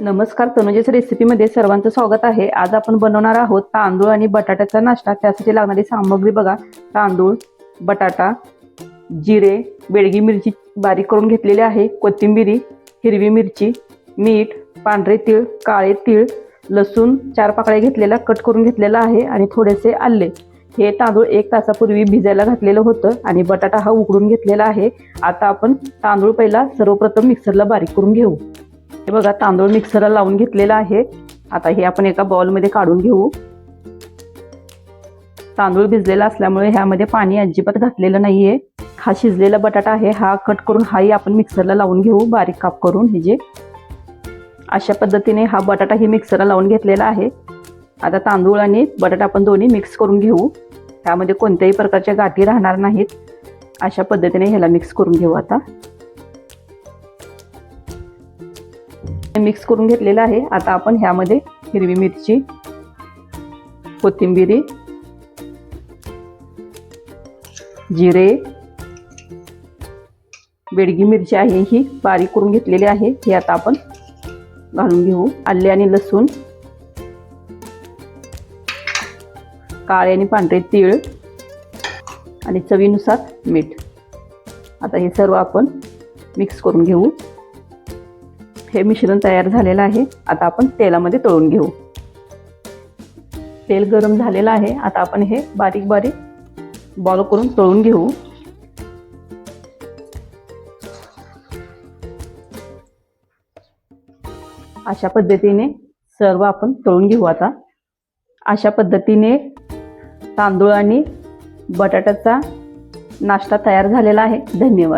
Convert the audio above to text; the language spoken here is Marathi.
नमस्कार, तनुजेस रेसिपीमध्ये सर्वांचं स्वागत आहे। आज आपण बनवणार आहोत तांदूळ आणि बटाट्याचा नाश्ता। त्यासाठी लागणारी सामग्री बघा। तांदूळ, बटाटा, जिरे, बेडगी मिरची बारीक करून घेतलेली आहे, कोथिंबीर, हिरवी मिरची, मीठ, पांढरे तीळ, काळे तीळ, लसूण 4 पाकळ्या घेतलेला कट करून घेतलेला आहे आणि थोडेसे आले। हे तांदूळ 1 तासापूर्वी भिजायला घातलेलं होतं आणि बटाटा हा उकडून घेतलेला आहे। आता आपण तांदूळ पहिला सर्वप्रथम मिक्सरला बारीक करून घेऊ। हे बघा, तांदूळ मिक्सरला लावून घेतलेला आहे। आता हे आपण एका बाउल मध्ये काढून घेऊ। तांदूळ भिजलेला असल्यामुळे ह्यामध्ये पाणी अजिबात घातलेलं नाहीये। हा शिजलेला बटाटा आहे, हा कट करून हाही आपण मिक्सरला लावून घेऊ, बारीक काप करून। हे जे अशा पद्धतीने हा बटाटा ही मिक्सरला लावून घेतलेला आहे। आता तांदूळ आणि बटाटा आपण दोन्ही मिक्स करून घेऊ। त्यामध्ये कोणत्याही प्रकारच्या गाठी राहणार नाहीत। अशा पद्धतीने ह्याला मिक्स करून घेऊ। आता मिक्स करून घेतलेला आहे। आता आपण ह्यामध्ये हिरवी मिरची, कोथिंबीर, जिरे, बेडगी मिरची आहे ही बारीक करून घेतलेली आहे, हे आता आपण घालून घेऊ। आले आणि लसूण, काळे आणि पांढरे तीळ आणि चवीनुसार मीठ। आता हे सर्व आपण मिक्स करून घेऊ। हे मिश्रण तयार झालेलं आहे। आता आपण तेलामध्ये तळून घेऊ। तेल गरम झालेलं आहे। आता आपण हे बारीक बारीक बॉल करून तळून घेऊ। अशा पद्धतीने सर्व आपण तळून घेऊ। आता अशा पद्धतीने तांदूळ आणि बटाट्याचा नाश्ता तयार झालेला आहे। धन्यवाद।